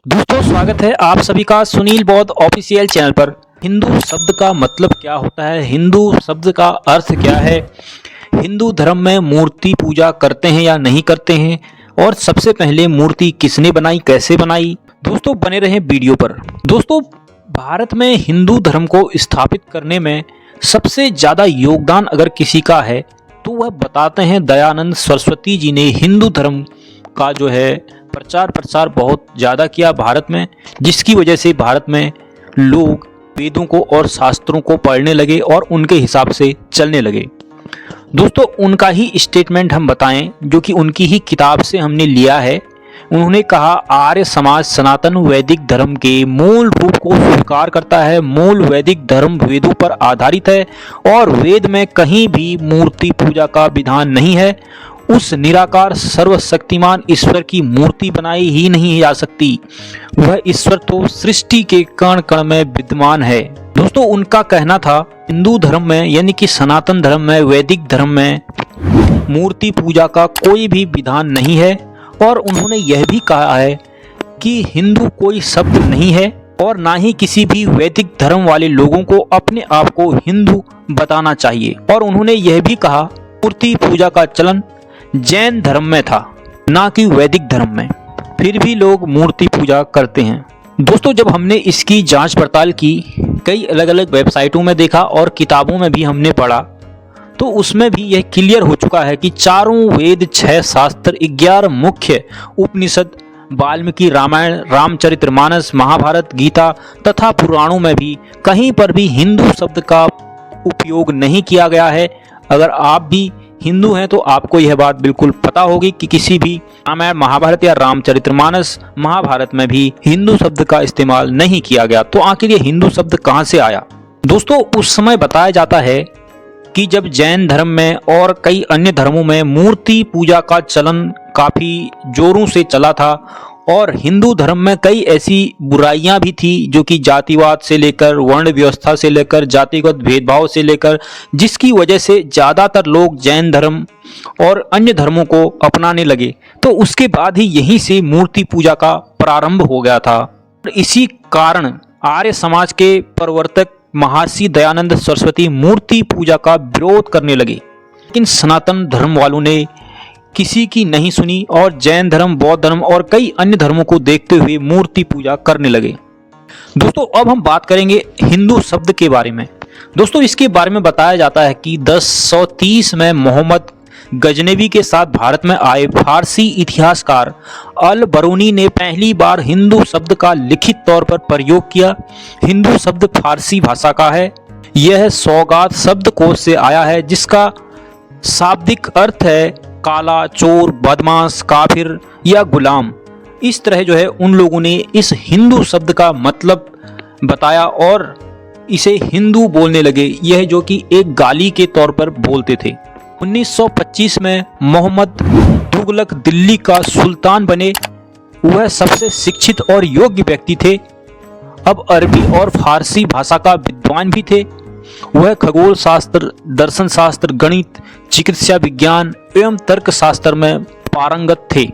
दोस्तों स्वागत है आप सभी का सुनील बौद्ध ऑफिशियल चैनल पर। हिंदू शब्द का मतलब क्या होता है, हिंदू शब्द का अर्थ क्या है, हिंदू धर्म में मूर्ति पूजा करते हैं या नहीं करते हैं, और सबसे पहले मूर्ति किसने बनाई, कैसे बनाई। दोस्तों बने रहें वीडियो पर। दोस्तों भारत में हिंदू धर्म को स्थापित करने में सबसे ज़्यादा योगदान अगर किसी का है तो वह बताते हैं दयानंद सरस्वती जी ने हिंदू धर्म का जो है प्रचार प्रसार बहुत ज़्यादा किया भारत में, जिसकी वजह से भारत में लोग वेदों को और शास्त्रों को पढ़ने लगे और उनके हिसाब से चलने लगे। दोस्तों उनका ही स्टेटमेंट हम बताएं जो कि उनकी ही किताब से हमने लिया है। उन्होंने कहा आर्य समाज सनातन वैदिक धर्म के मूल रूप को स्वीकार करता है। मूल वैदिक धर्म वेदों पर आधारित है और वेद में कहीं भी मूर्ति पूजा का विधान नहीं है। उस निराकार सर्वशक्तिमान ईश्वर की मूर्ति बनाई ही नहीं जा सकती। वह ईश्वर तो सृष्टि के कण कण में विद्यमान है। दोस्तों उनका कहना था हिंदू धर्म में यानी कि सनातन धर्म में, वैदिक धर्म में मूर्ति पूजा का कोई भी विधान नहीं है। और उन्होंने यह भी कहा है कि हिंदू कोई शब्द नहीं है और ना ही किसी भी वैदिक धर्म वाले लोगों को अपने आप को हिंदू बताना चाहिए। और उन्होंने यह भी कहा मूर्ति पूजा का चलन जैन धर्म में था, ना कि वैदिक धर्म में, फिर भी लोग मूर्ति पूजा करते हैं। दोस्तों जब हमने इसकी जांच पड़ताल की, कई अलग अलग वेबसाइटों में देखा और किताबों में भी हमने पढ़ा, तो उसमें भी यह क्लियर हो चुका है कि चारों वेद, 6 शास्त्र, 11 मुख्य उपनिषद, वाल्मीकि रामायण, रामचरितमानस, महाभारत, गीता तथा पुराणों में भी कहीं पर भी हिंदू शब्द का उपयोग नहीं किया गया है। अगर आप भी हिंदू हैं तो आपको यह बात बिल्कुल पता होगी कि किसी भी रामायण, महाभारत या रामचरितमानस, महाभारत में भी हिंदू शब्द का इस्तेमाल नहीं किया गया। तो आखिर ये हिंदू शब्द कहाँ से आया? दोस्तों उस समय बताया जाता है कि जब जैन धर्म में और कई अन्य धर्मों में मूर्ति पूजा का चलन काफ़ी जोरों से चला था और हिंदू धर्म में कई ऐसी बुराइयां भी थी जो कि जातिवाद से लेकर, वर्ण व्यवस्था से लेकर, जातिगत भेदभाव से लेकर, जिसकी वजह से ज़्यादातर लोग जैन धर्म और अन्य धर्मों को अपनाने लगे। तो उसके बाद ही यहीं से मूर्ति पूजा का प्रारंभ हो गया था। इसी कारण आर्य समाज के प्रवर्तक महर्षि दयानंद सरस्वती मूर्ति पूजा का विरोध करने लगे, लेकिन सनातन धर्म वालों ने किसी की नहीं सुनी और जैन धर्म, बौद्ध धर्म और कई अन्य धर्मों को देखते हुए मूर्ति पूजा करने लगे। दोस्तों अब हम बात करेंगे हिंदू शब्द के बारे में। दोस्तों इसके बारे में बताया जाता है कि 1030 में मोहम्मद गजनवी के साथ भारत में आए फारसी इतिहासकार अल बरूनी ने पहली बार हिंदू शब्द का लिखित तौर पर प्रयोग किया। हिंदू शब्द फारसी भाषा का है। यह सौगात शब्दकोश से आया है, जिसका शाब्दिक अर्थ है काला, चोर, बदमाश, काफिर या गुलाम। इस तरह जो है उन लोगों ने इस हिंदू शब्द का मतलब बताया और इसे हिंदू बोलने लगे, यह जो कि एक गाली के तौर पर बोलते थे। 1925 में मोहम्मद तुगलक दिल्ली का सुल्तान बने। वह सबसे शिक्षित और योग्य व्यक्ति थे। अब अरबी और फारसी भाषा का विद्वान भी थे। वह खगोल शास्त्र, दर्शन शास्त्र, गणित, चिकित्सा विज्ञान एवं तर्क शास्त्र में पारंगत थे।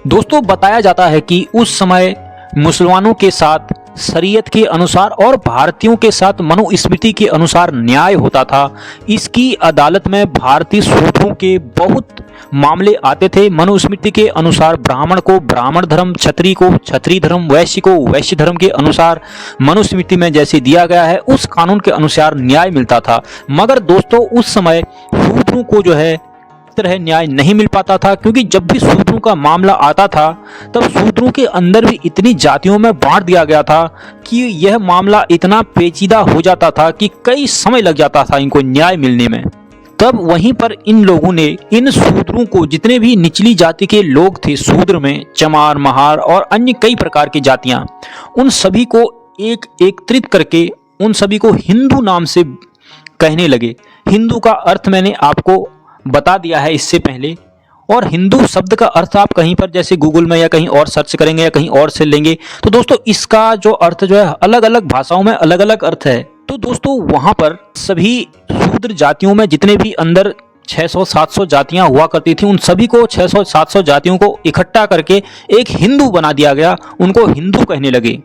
दोस्तों बताया जाता है कि उस समय मुसलमानों के साथ शरीयत के अनुसार और भारतीयों के साथ मनुस्मृति के अनुसार न्याय होता था। इसकी अदालत में भारतीय शूद्रों के बहुत मामले आते थे। मनुस्मृति के अनुसार ब्राह्मण को ब्राह्मण धर्म, क्षत्रिय को क्षत्रिय धर्म, वैश्य को वैश्य धर्म के अनुसार मनुस्मृति में जैसे दिया गया है उस कानून के अनुसार न्याय मिलता था। मगर दोस्तों उस समय शूद्रों को जो है तरह न्याय नहीं मिल पाता था, क्योंकि जब भी शूद्रों का मामला आता था तब शूद्रों के अंदर भी इतनी जातियों में बांट दिया गया था कि यह मामला इतना पेचीदा हो जाता था कि कई समय लग जाता था इनको न्याय मिलने में। तब वहीं पर इन लोगों ने इन शूद्रों को, जितने भी निचली जाति के लोग थे शूद्र में, चमार, महार और अन्य कई प्रकार की जातियां, उन सभी को एकत्रित करके उन सभी को हिंदू नाम से कहने लगे। हिंदू का अर्थ मैंने आपको बता दिया है इससे पहले। और हिंदू शब्द का अर्थ आप कहीं पर जैसे गूगल में या कहीं और सर्च करेंगे या कहीं और से लेंगे तो दोस्तों इसका जो अर्थ जो है अलग अलग भाषाओं में अलग अलग अर्थ है। तो दोस्तों वहां पर सभी शूद्र जातियों में जितने भी अंदर 600-700 जातियां हुआ करती थी, उन सभी को 600-700 जातियों को इकट्ठा करके एक हिंदू बना दिया गया, उनको हिंदू कहने लगे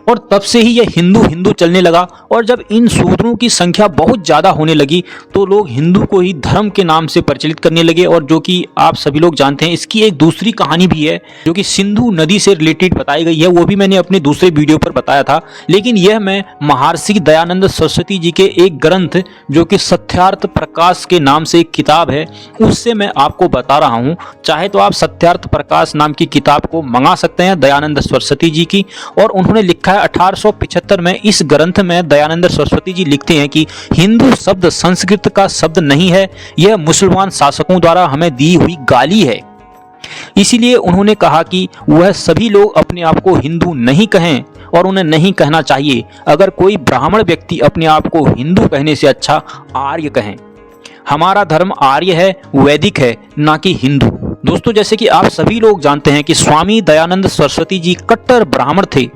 और तब से ही यह हिंदू हिंदू चलने लगा। और जब इन शूद्रों की संख्या बहुत ज़्यादा होने लगी तो लोग हिंदू को ही धर्म के नाम से प्रचलित करने लगे। और जो कि आप सभी लोग जानते हैं, इसकी एक दूसरी कहानी भी है जो कि सिंधु नदी से रिलेटेड बताई गई है, वो भी मैंने अपने दूसरे वीडियो पर बताया था। लेकिन यह मैं महर्षि दयानंद सरस्वती जी के एक ग्रंथ जो कि सत्यार्थ प्रकाश के नाम से एक किताब है, उससे मैं आपको बता रहा हूँ। चाहे तो आप सत्यार्थ प्रकाश नाम की किताब को मंगा सकते हैं दयानंद सरस्वती जी की, और उन्होंने लिखा है 1875 में। इस ग्रंथ में दयानंद सरस्वती जी लिखते हैं कि हिंदू शब्द संस्कृत का शब्द नहीं है, यह मुसलमान शासकों द्वारा हमें दी हुई गाली है। इसीलिए उन्होंने कहा कि वह सभी लोग अपने आप को हिंदू नहीं कहें और उन्हें नहीं कहना चाहिए। अगर कोई ब्राह्मण व्यक्ति अपने आप को हिंदू कहने से अच्छा आर्य कहें। हमारा धर्म आर्य है, वैदिक है, ना कि हिंदू। दोस्तों, जैसे कि आप सभी लोग जानते हैं कि स्वामी दयानंद सरस्वती जी कट्टर ब्राह्मण थे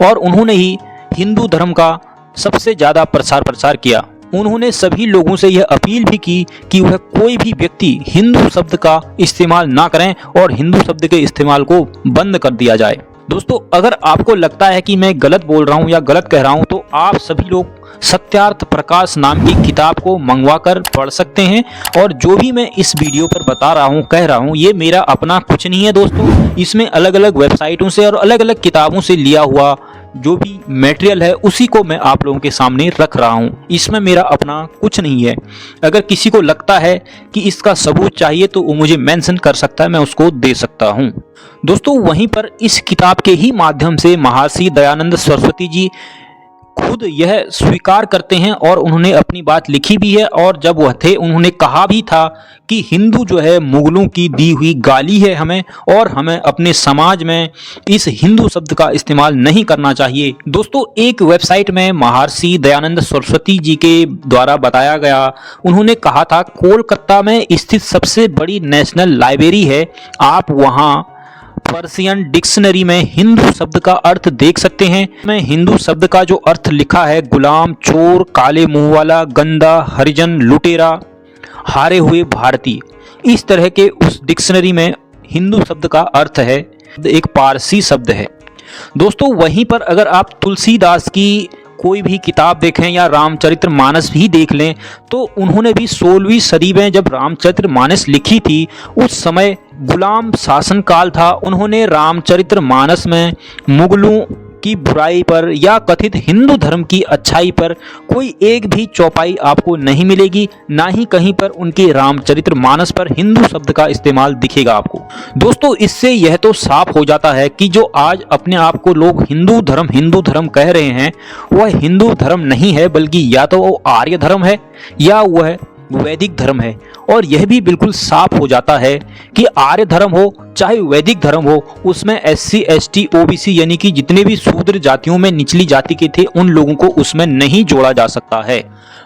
और उन्होंने ही हिंदू धर्म का सबसे ज़्यादा प्रसार किया। उन्होंने सभी लोगों से यह अपील भी की कि वह कोई भी व्यक्ति हिंदू शब्द का इस्तेमाल ना करें और हिंदू शब्द के इस्तेमाल को बंद कर दिया जाए। दोस्तों, अगर आपको लगता है कि मैं गलत बोल रहा हूँ या गलत कह रहा हूँ तो आप सभी लोग सत्यार्थ प्रकाश नाम की किताब को मंगवा कर पढ़ सकते हैं। और जो भी मैं इस वीडियो पर बता रहा हूँ, कह रहा हूँ, ये मेरा अपना कुछ नहीं है दोस्तों। इसमें अलग अलग वेबसाइटों से और अलग अलग किताबों से लिया हुआ जो भी मटेरियल है उसी को मैं आप लोगों के सामने रख रहा हूँ। इसमें मेरा अपना कुछ नहीं है। अगर किसी को लगता है कि इसका सबूत चाहिए तो वो मुझे मेंशन कर सकता है, मैं उसको दे सकता हूँ। दोस्तों, वहीं पर इस किताब के ही माध्यम से महर्षि दयानंद सरस्वती जी खुद यह स्वीकार करते हैं और उन्होंने अपनी बात लिखी भी है। और जब वह थे उन्होंने कहा भी था कि हिंदू जो है मुगलों की दी हुई गाली है हमें, और हमें अपने समाज में इस हिंदू शब्द का इस्तेमाल नहीं करना चाहिए। दोस्तों, एक वेबसाइट में महर्षि दयानंद सरस्वती जी के द्वारा बताया गया, उन्होंने कहा था कोलकाता में स्थित सबसे बड़ी नेशनल लाइब्रेरी है, आप वहाँ पर्शियन डिक्शनरी में हिंदू शब्द का अर्थ देख सकते हैं। मैं हिंदू शब्द का जो अर्थ लिखा है, गुलाम, चोर, काले मुंह वाला, गंदा, हरिजन, लुटेरा, हारे हुए भारतीय, इस तरह के उस डिक्शनरी में हिंदू शब्द का अर्थ है, एक पारसी शब्द है। दोस्तों, वहीं पर अगर आप तुलसीदास की कोई भी किताब देखें या रामचरितमानस भी देख लें तो उन्होंने भी 16वीं सदी में जब रामचरितमानस लिखी थी उस समय गुलाम शासन काल था। उन्होंने रामचरितमानस में मुगलों की बुराई पर या कथित हिंदू धर्म की अच्छाई पर कोई एक भी चौपाई आपको नहीं मिलेगी, ना ही कहीं पर उनके रामचरितमानस पर हिंदू शब्द का इस्तेमाल दिखेगा आपको। दोस्तों, इससे यह तो साफ हो जाता है कि जो आज अपने आप को लोग हिंदू धर्म कह रहे हैं वह हिंदू धर्म नहीं है, बल्कि या तो वो आर्य धर्म है या वह वैदिक धर्म है। और यह भी बिल्कुल साफ हो जाता है कि आर्य धर्म हो चाहे वैदिक धर्म हो, उसमें SC ST OBC यानी कि जितने भी शूद्र जातियों में निचली जाति के थे उन लोगों को उसमें नहीं जोड़ा जा सकता है।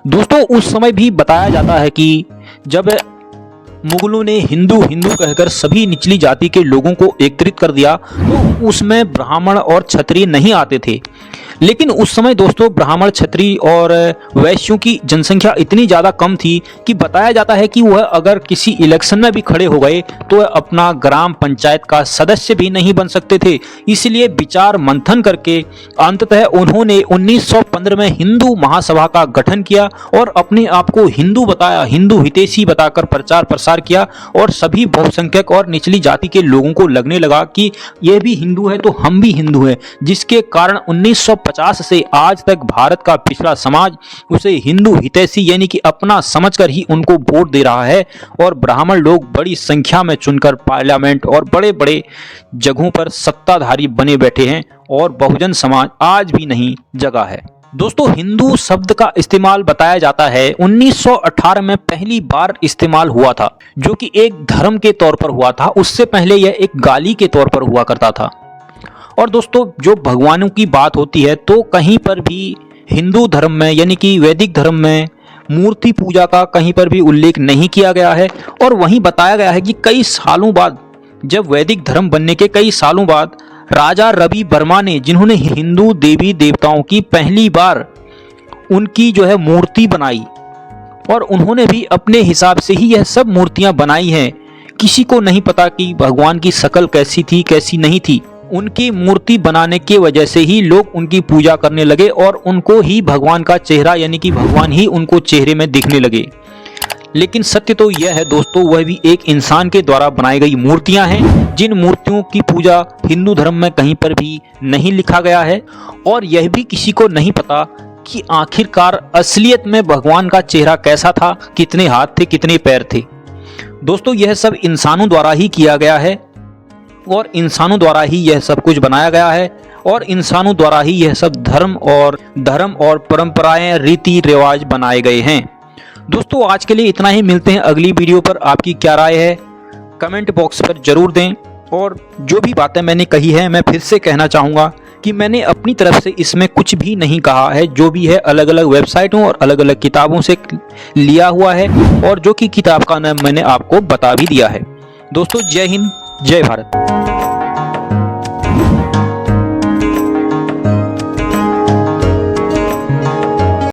दोस्तों, उस समय भी बताया जाता है कि जब मुगलों ने हिंदू कहकर सभी निचली जाति के लोगों को एकत्रित कर दिया तो उसमें ब्राह्मण और क्षत्रिय नहीं आते थे। लेकिन उस समय दोस्तों ब्राह्मण, क्षत्रिय और वैश्यों की जनसंख्या इतनी ज़्यादा कम थी कि बताया जाता है कि वह अगर किसी इलेक्शन में भी खड़े हो गए तो वह अपना ग्राम पंचायत का सदस्य भी नहीं बन सकते थे। इसलिए विचार मंथन करके अंततः उन्होंने 1915 में हिंदू महासभा का गठन किया और अपने आप को हिंदू बताया, हिंदू हितैषी बताकर प्रचार प्रसार किया। और सभी बहुसंख्यक और निचली जाति के लोगों को लगने लगा कि यह भी हिंदू है तो हम भी हिंदू हैं, जिसके कारण 1950 से आज तक भारत का पिछड़ा समाज उसे हिंदू हितैषी यानी कि अपना समझकर ही उनको वोट दे रहा है। और ब्राह्मण लोग बड़ी संख्या में चुनकर पार्लियामेंट और बड़े बड़े जगहों पर सत्ताधारी बने बैठे हैं और बहुजन समाज आज भी नहीं जगा है। दोस्तों, हिंदू शब्द का इस्तेमाल बताया जाता है 1918 में पहली बार इस्तेमाल हुआ था, जो कि एक धर्म के तौर पर हुआ था। उससे पहले यह एक गाली के तौर पर हुआ करता था। और दोस्तों, जो भगवानों की बात होती है तो कहीं पर भी हिंदू धर्म में यानी कि वैदिक धर्म में मूर्ति पूजा का कहीं पर भी उल्लेख नहीं किया गया है। और वहीं बताया गया है कि कई सालों बाद, जब वैदिक धर्म बनने के कई सालों बाद राजा रवि वर्मा ने, जिन्होंने हिंदू देवी देवताओं की पहली बार उनकी जो है मूर्ति बनाई, और उन्होंने भी अपने हिसाब से ही यह सब मूर्तियां बनाई हैं। किसी को नहीं पता कि भगवान की शक्ल कैसी थी कैसी नहीं थी। उनकी मूर्ति बनाने की वजह से ही लोग उनकी पूजा करने लगे और उनको ही भगवान का चेहरा यानी कि भगवान ही उनको चेहरे में दिखने लगे। लेकिन सत्य तो यह है दोस्तों, वह भी एक इंसान के द्वारा बनाई गई मूर्तियां हैं, जिन मूर्तियों की पूजा हिंदू धर्म में कहीं पर भी नहीं लिखा गया है। और यह भी किसी को नहीं पता कि आखिरकार असलियत में भगवान का चेहरा कैसा था, कितने हाथ थे, कितने पैर थे। दोस्तों यह सब इंसानों द्वारा ही किया गया है और इंसानों द्वारा ही यह सब कुछ बनाया गया है और इंसानों द्वारा ही यह सब धर्म और परंपराएं, रीति रिवाज बनाए गए हैं। दोस्तों आज के लिए इतना ही, मिलते हैं अगली वीडियो पर। आपकी क्या राय है कमेंट बॉक्स पर जरूर दें। और जो भी बातें मैंने कही है मैं फिर से कहना चाहूँगा कि मैंने अपनी तरफ से इसमें कुछ भी नहीं कहा है, जो भी है अलग अलग वेबसाइटों और अलग अलग किताबों से लिया हुआ है और जो कि किताब का नाम मैंने आपको बता भी दिया है। दोस्तों जय हिंद, जय भारत।